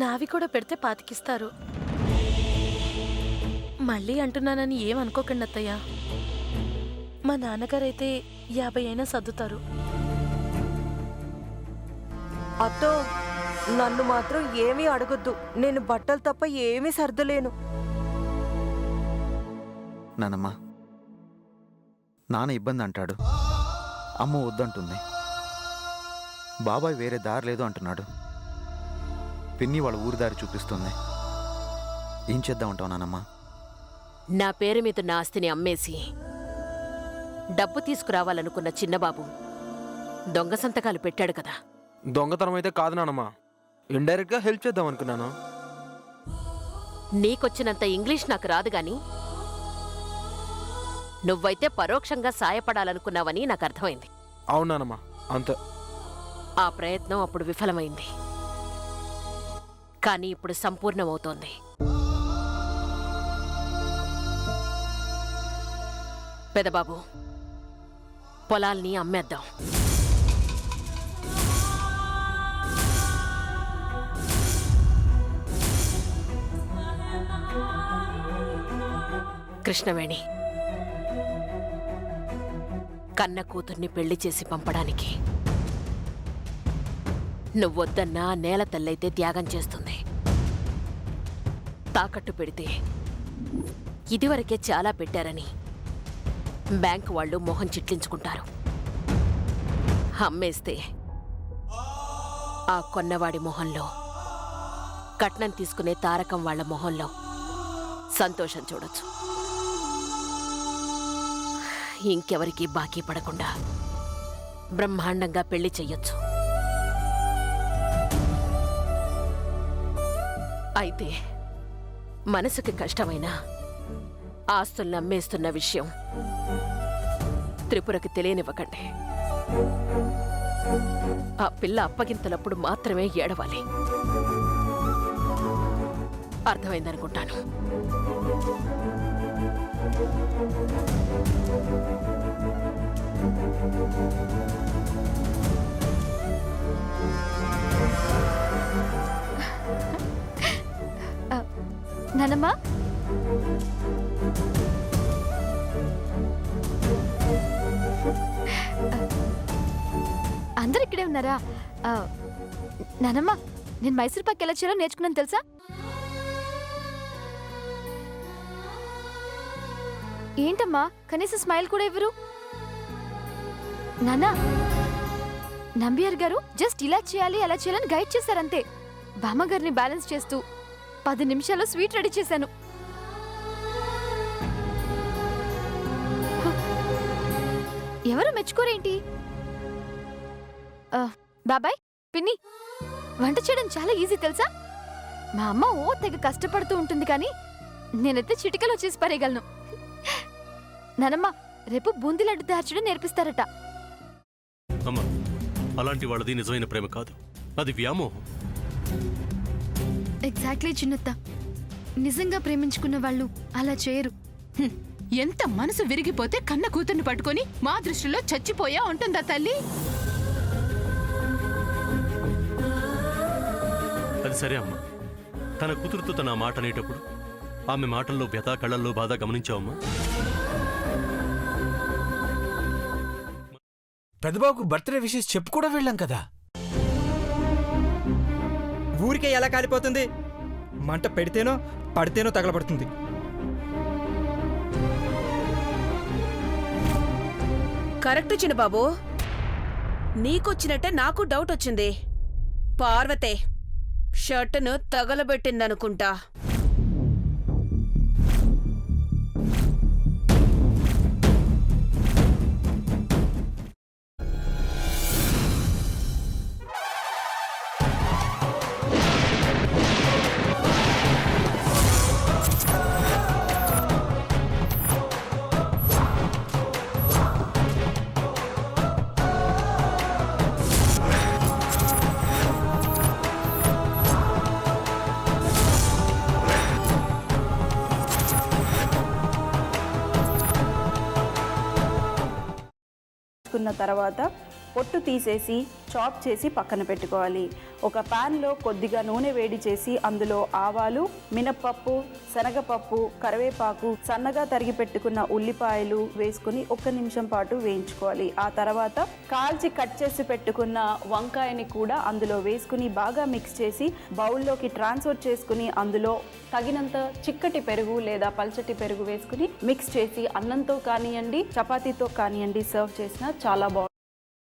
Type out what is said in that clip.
నావి కూడా పెడితే పాతికిస్తారు. మళ్ళీ అంటున్నానని ఏమనుకోకండి అత్తయ్య. మా నాన్నగారైతే 50 అయినా సర్దుతారు. అత్తో, నన్ను మాత్రం ఏమీ అడగొద్దు. నేను బట్టలు తప్ప ఏమీ సర్దలేను. నానమ్మ, నాన్న ఇబ్బంది అంటాడు, అమ్మ వద్దంటుంది, బాబాయ్ వేరే దారి లేదు అంటున్నాడు, పిన్ని వాళ్ళ ఊరి దారి చూపిస్తుంది. ఏం చేద్దామంటావు నానమ్మ? నా పేరు మీద నా ఆస్తిని అమ్మేసి డబ్బు తీసుకురావాలనుకున్న చిన్నబాబు దొంగ సంతకాలు పెట్టాడు కదా. దొంగతనం అయితే కాదు నానమ్మా, ఇండైరెక్ట్గా హెల్ప్ చేద్దాం అనుకున్నాను. నీకొచ్చినంత ఇంగ్లీష్ నాకు రాదు గాని నువ్వైతే పరోక్షంగా సాయపడాలనుకున్నావని నాకు అర్థమైంది. అవునానమ్మా, అంతే. ఆ ప్రయత్నం అప్పుడు విఫలమైంది, కానీ ఇప్పుడు సంపూర్ణమవుతోంది. పెదబాబు, పొలాల్ని అమ్మేద్దాం. కృష్ణవేణి, కన్న కూతుర్ని పెళ్లి చేసి పంపడానికి నువ్వొద్దన్నా నేల తల్లైతే త్యాగం చేస్తుంది. తాకట్టు పెడితే ఇదివరకే చాలా పెట్టారని బ్యాంకు వాళ్ళు మొహం చిట్లించుకుంటారు. అమ్మేస్తే ఆ కొన్నవాడి మొహంలో, కట్నం తీసుకునే తారకం వాళ్ల మొహంలో సంతోషం చూడొచ్చు. ఇంకెవరికీ బాకీ పడకుండా బ్రహ్మాండంగా పెళ్లి చెయ్యొచ్చు. అయితే మనసుకి కష్టమైన ఆస్తుల్ని అమ్మేస్తున్న విషయం త్రిపురకి తెలియనివ్వకండి. ఆ పిల్ల అప్పగింతలప్పుడు మాత్రమే ఏడవాలి. అర్థమైందనుకుంటాను. నానమ్మా, అందరు ఇక్కడే ఉన్నారా? నానమ్మా, నేను మైసూర్ పాక్ ఎలా చేయాలో నేర్చుకున్నాను తెలుసా? ఏంటమ్మా, కనీసం స్మైల్ కూడా ఇవ్వరు? నానా, నంబియార్ గారు జస్ట్ ఇలా చేయాలి అలా చేయాలని గైడ్ చేశారంతే. బామ్మగారిని బ్యాలెన్స్ చేస్తూ 10 నిమిషాల్లో స్వీట్ రెడీ చేశాను. ఎవరు మెచ్చుకోరేంటి? బాబాయ్, పిన్ని, వంట చేయడం చాలా ఈజీ తెలుసా? మా అమ్మ తెగ కష్టపడుతూ ఉంటుంది, కానీ నేనైతే చిటికలో చేసి పారేయగలను. నానమ్మ, రేపు బూందీ లడ్డు తయారు చేయడం నేర్పిస్తారట. అమ్మా, అలాంటి వాళ్ళది నిజమైన ప్రేమ కాదు, అది వ్యామోహం. ఎగ్జాక్ట్లీ చిన్నత్త, నిజంగా ప్రేమించుకున్న వాళ్ళు అలా చేయరు. ఎంత మనసు విరిగిపోతే కన్న కూతుర్ని పట్టుకొని మా దృష్టిలో చచ్చిపోయా ఉంటుందా తల్లి? అది సరే అమ్మా, తన కూతురుతో తన మాట అనేటప్పుడు ఆమె మాటల్లో వ్యథ, కళ్ళల్లో బాధ గమనించావమ్మా? పెద్దబాబుకు బర్త్డే విషెస్ చెప్పు కూడా వెళ్ళాం కదా. ఊరికే ఎలా కాలిపోతుంది? మంట పెడితేనో పడితేనో తగలబడుతుంది. కరెక్ట్ చిన్నబాబు, నీకొచ్చినట్టే నాకు డౌట్ వచ్చింది. పార్వతే షర్టును తగలబెట్టిందనుకుంటా. తర్వాత పొట్టు తీసేసి చాప్ చేసి పక్కన పెట్టుకోవాలి. ఒక ప్యాన్లో కొద్దిగా నూనె వేడి చేసి అందులో ఆవాలు, మినప్పప్పు, శనగపప్పు, కరివేపాకు, సన్నగా తరిగి పెట్టుకున్న ఉల్లిపాయలు వేసుకుని 1 నిమిషం పాటు వేయించుకోవాలి. ఆ తర్వాత కాల్చి కట్ చేసి పెట్టుకున్న వంకాయని కూడా అందులో వేసుకుని బాగా మిక్స్ చేసి బౌల్లోకి ట్రాన్స్ఫర్ చేసుకుని అందులో తగినంత చిక్కటి పెరుగు లేదా పల్చటి పెరుగు వేసుకుని మిక్స్ చేసి అన్నంతో కానివ్వండి, చపాతీతో కానివ్వండి సర్వ్ చేసినా చాలా బాగుంటుంది.